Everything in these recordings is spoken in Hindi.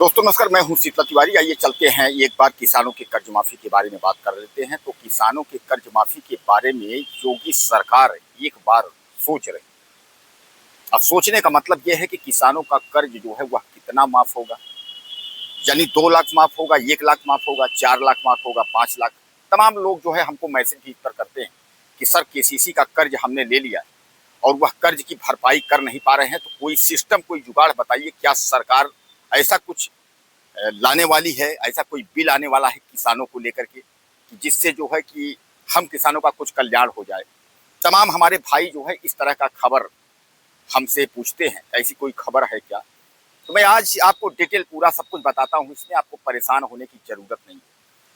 दोस्तों नमस्कार, मैं हूं शीतल तिवारी। आइए चलते हैं एक बार किसानों के कर्ज माफी के बारे में बात कर लेते हैं। तो किसानों के कर्ज माफी के बारे में योगी सरकार एक बार सोच रही। अब सोचने का मतलब यह है कि किसानों का कर्ज जो है वह कितना माफ होगा, यानी 2 लाख माफ होगा, 1 लाख माफ होगा, 4 लाख माफ होगा, 5 लाख। तमाम लोग जो है हमको मैसेज भी इस पर करते हैं कि सर केसीसी का कर्ज हमने ले लिया और वह कर्ज की भरपाई कर नहीं पा रहे हैं, तो कोई सिस्टम, कोई जुगाड़ बताइए। क्या सरकार ऐसा कुछ लाने वाली है, ऐसा कोई बिल आने वाला है किसानों को लेकर के कि जिससे जो है कि हम किसानों का कुछ कल्याण हो जाए। तमाम हमारे भाई जो है इस तरह का खबर हमसे पूछते हैं, ऐसी कोई खबर है क्या? तो मैं आज आपको डिटेल पूरा सब कुछ बताता हूँ, इसमें आपको परेशान होने की जरूरत नहीं है।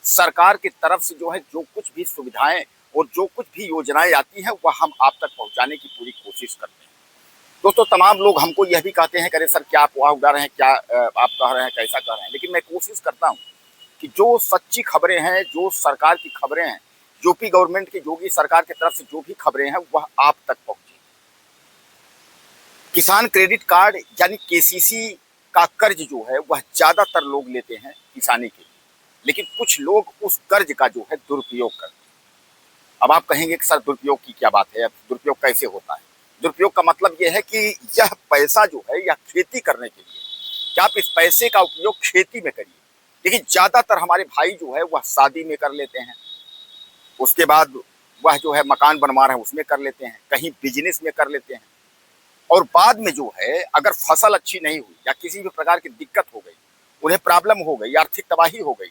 सरकार की तरफ से जो है जो कुछ भी सुविधाएं और जो कुछ भी योजनाएं आती हैं वह हम आप तक पहुंचाने की पूरी कोशिश करते हैं। दोस्तों तमाम लोग हमको यह भी कहते हैं कि अरे सर क्या अफवाह उड़ा रहे हैं, क्या आप कह रहे हैं, कैसा कह रहे हैं, लेकिन मैं कोशिश करता हूं कि जो सच्ची खबरें हैं, जो सरकार की खबरें हैं, यूपी गवर्नमेंट की, योगी सरकार की तरफ से जो भी खबरें हैं वह आप तक पहुंचे। किसान क्रेडिट कार्ड यानी केसीसी का कर्ज जो है वह ज्यादातर लोग लेते हैं किसानी के लिए, लेकिन कुछ लोग उस कर्ज का जो है दुरुपयोग करते हैं। अब आप कहेंगे कि सर दुरुपयोग की क्या बात है, दुरुपयोग कैसे होता है? दुरुपयोग का मतलब यह है कि यह पैसा जो है यह खेती करने के लिए, क्या आप इस पैसे का उपयोग खेती में करिए। लेकिन ज्यादातर हमारे भाई जो है वह शादी में कर लेते हैं, उसके बाद वह जो है मकान बनवा रहे हैं उसमें कर लेते हैं, कहीं बिजनेस में कर लेते हैं, और बाद में जो है अगर फसल अच्छी नहीं हुई या किसी भी प्रकार की दिक्कत हो गई, उन्हें प्रॉब्लम हो गई, आर्थिक तबाही हो गई,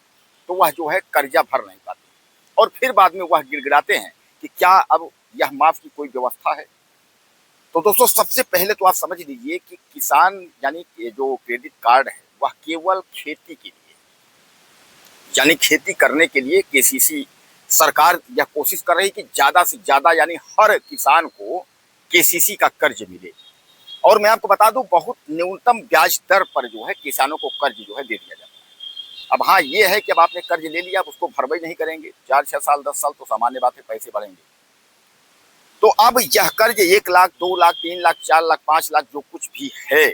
तो वह जो है कर्जा भर नहीं पाते और फिर बाद में वह गिड़गिड़ाते हैं कि क्या अब यह माफ की कोई व्यवस्था है? तो दोस्तों सबसे पहले तो आप समझ लीजिए कि किसान यानी ये जो क्रेडिट कार्ड है वह केवल खेती के लिए, यानी खेती करने के लिए केसीसी सरकार यह कोशिश कर रही है कि ज्यादा से ज्यादा यानी हर किसान को केसीसी का कर्ज मिले। और मैं आपको बता दूं बहुत न्यूनतम ब्याज दर पर जो है किसानों को कर्ज जो है दे दिया जाता है। अब हाँ ये है कि अब आपने कर्ज ले लिया, अब उसको भरपाई नहीं करेंगे 4-6 साल 10 साल, तो सामान्य बात है पैसे बढ़ेंगे। तो अब यह कर्ज 1 लाख, 2 लाख, 3 लाख, 4 लाख, 5 लाख जो कुछ भी है,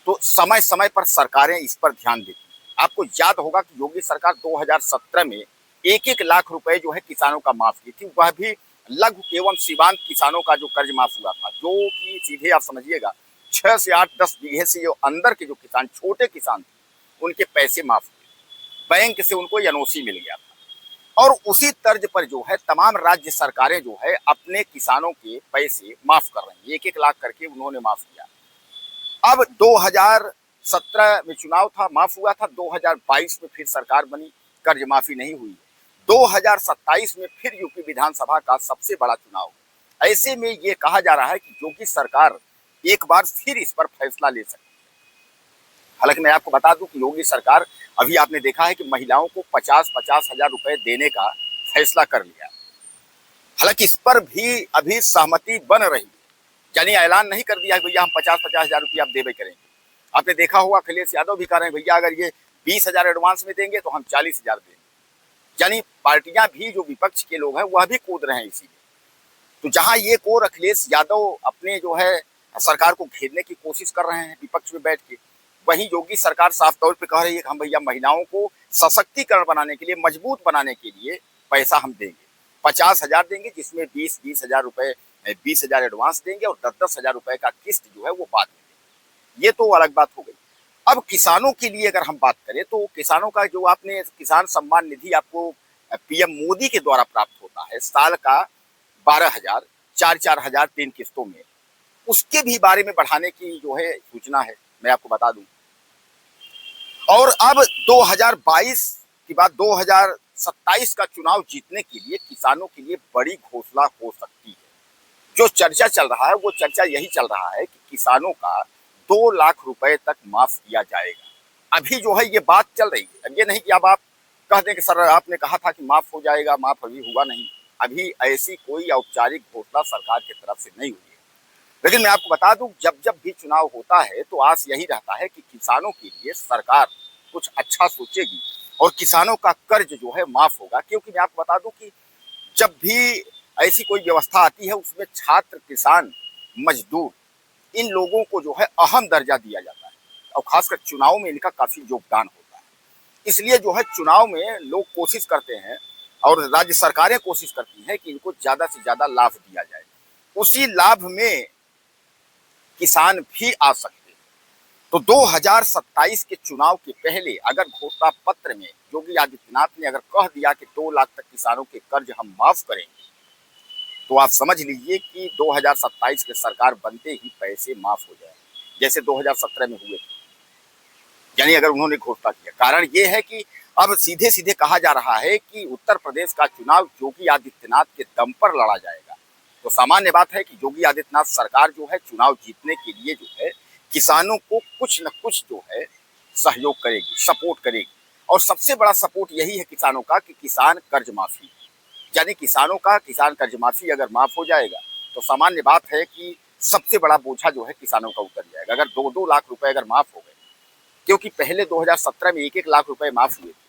तो समय समय पर सरकारें इस पर ध्यान देती हैं। आपको याद होगा कि योगी सरकार 2017 में 1-1 लाख रुपए जो है किसानों का माफ की थी, वह भी लघु एवं सीमांत किसानों का जो कर्ज माफ हुआ था, जो कि सीधे आप समझिएगा 6 से 8-10 बीघे से जो अंदर के जो किसान, छोटे किसान थे, उनके पैसे माफ हुए, बैंक से उनको एनओसी मिल गया था। और उसी तर्ज पर जो है तमाम राज्य सरकारें जो है अपने किसानों के पैसे माफ कर रही हैं, 1-1 लाख करके उन्होंने माफ किया। अब 2017 में चुनाव था, माफ हुआ था, 2022 में फिर सरकार बनी, कर्ज माफी नहीं हुई। 2027 में फिर यूपी विधानसभा का सबसे बड़ा चुनाव, ऐसे में ये कहा जा रहा है कि योगी सरकार एक बार फिर इस पर फैसला ले सकती है। हालांकि मैं आपको बता दूं कि योगी सरकार, अभी आपने देखा है कि महिलाओं को 50-50 हजार रुपए देने का फैसला कर लिया। हालांकि इस पर भी अभी सहमति बन रही है, यानी ऐलान नहीं कर दिया भैया हम 50-50 हजार रुपया आप देवे करेंगे। आपने देखा होगा अखिलेश यादव भी कह रहे हैं भैया अगर ये 20 हजार एडवांस में देंगे तो हम 40 हजार देंगे। यानी पार्टियां भी, जो विपक्ष के लोग हैं वह भी कूद रहे हैं इसी में। तो जहां ये और अखिलेश यादव अपने जो है सरकार को घेरने की कोशिश कर रहे हैं विपक्ष में बैठ के, वहीं योगी सरकार साफ तौर पे कह रही है कि हम भैया महिलाओं को सशक्तिकरण बनाने के लिए, मजबूत बनाने के लिए पैसा हम देंगे, 50 हजार देंगे, जिसमें 20-20 हजार रुपए, 20 हजार एडवांस देंगे और 10-10 हजार रुपए का किस्त जो है वो बाद में देंगे। ये तो अलग बात हो गई। अब किसानों के लिए अगर हम बात करें तो किसानों का जो आपने किसान सम्मान निधि आपको पीएम मोदी के द्वारा प्राप्त होता है साल का 12 हजार, 4-4 हजार 3 किस्तों में, उसके भी बारे में बढ़ाने की जो है सूचना है, मैं आपको बता दूं। और अब 2022 के बाद 2027 का चुनाव जीतने के लिए किसानों के लिए बड़ी घोषणा हो सकती है। जो चर्चा चल रहा है वो चर्चा यही चल रहा है कि किसानों का 2 लाख रुपए तक माफ किया जाएगा। अभी जो है ये बात चल रही है, अब ये नहीं कि अब आप कह दें कि सर आपने कहा था कि माफ हो जाएगा, माफ अभी हुआ नहीं। अभी ऐसी कोई औपचारिक घोषणा सरकार की तरफ से नहीं हुई है। लेकिन मैं आपको बता दूं जब जब भी चुनाव होता है तो आस यही रहता है कि किसानों के लिए सरकार कुछ अच्छा सोचेगी और किसानों का कर्ज जो है माफ होगा। क्योंकि मैं आपको बता दूं कि जब भी ऐसी कोई व्यवस्था आती है उसमें छात्र, किसान, मजदूर, इन लोगों को जो है अहम दर्जा दिया जाता है। और खासकर चुनाव में इनका काफी योगदान होता है। इसलिए जो है चुनाव में लोग कोशिश करते हैं और राज्य सरकारें कोशिश करती हैं कि इनको ज्यादा से ज्यादा लाभ दिया जाए। उसी लाभ में किसान भी आ सकते हैं। तो 2027 के चुनाव के पहले अगर घोषणा पत्र में योगी आदित्यनाथ ने अगर कह दिया कि 2 लाख तक किसानों के कर्ज हम माफ करेंगे, तो आप समझ लीजिए कि 2027 के सरकार बनते ही पैसे माफ हो जाएंगे, जैसे 2017 में हुए थे। यानी अगर उन्होंने घोषणा किया, कारण ये है कि अब सीधे सीधे कहा जा रहा है कि उत्तर प्रदेश का चुनाव योगी आदित्यनाथ के दम पर लड़ा जाएगा। तो सामान्य बात है कि योगी आदित्यनाथ सरकार जो है चुनाव जीतने के लिए जो है किसानों को कुछ न कुछ जो है सहयोग करेगी, सपोर्ट करेगी। और सबसे बड़ा सपोर्ट यही है किसानों का कि किसान कर्ज माफी, यानी किसानों का किसान कर्ज माफी अगर माफ हो जाएगा तो सामान्य बात है कि सबसे बड़ा बोझा जो है किसानों का उतर जाएगा। अगर 2-2 लाख रुपए अगर माफ हो गए, क्योंकि पहले 2017 में 1-1 लाख रुपए माफ हुए थे।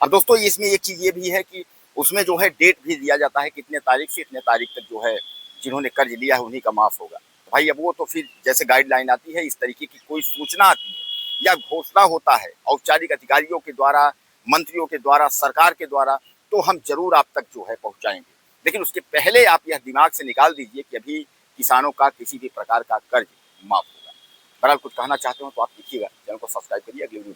अब दोस्तों इसमें एक चीज ये भी है कि उसमें जो है डेट भी दिया जाता है, कितने तारीख से इतने तारीख तक जो है जिन्होंने कर्ज लिया है उन्हीं का माफ होगा। तो भाई अब वो तो फिर जैसे गाइडलाइन आती है, इस तरीके की कोई सूचना आती है या घोषणा होता है औपचारिक अधिकारियों के द्वारा, मंत्रियों के द्वारा, सरकार के द्वारा, तो हम जरूर आप तक जो है पहुंचाएंगे। लेकिन उसके पहले आप यह दिमाग से निकाल दीजिए कि अभी किसानों का किसी भी प्रकार का कर्ज माफ होगा। बहरहाल कुछ कहना चाहते हो तो आप लिखिएगा, चैनल को सब्सक्राइब करिए। अगली वीडियो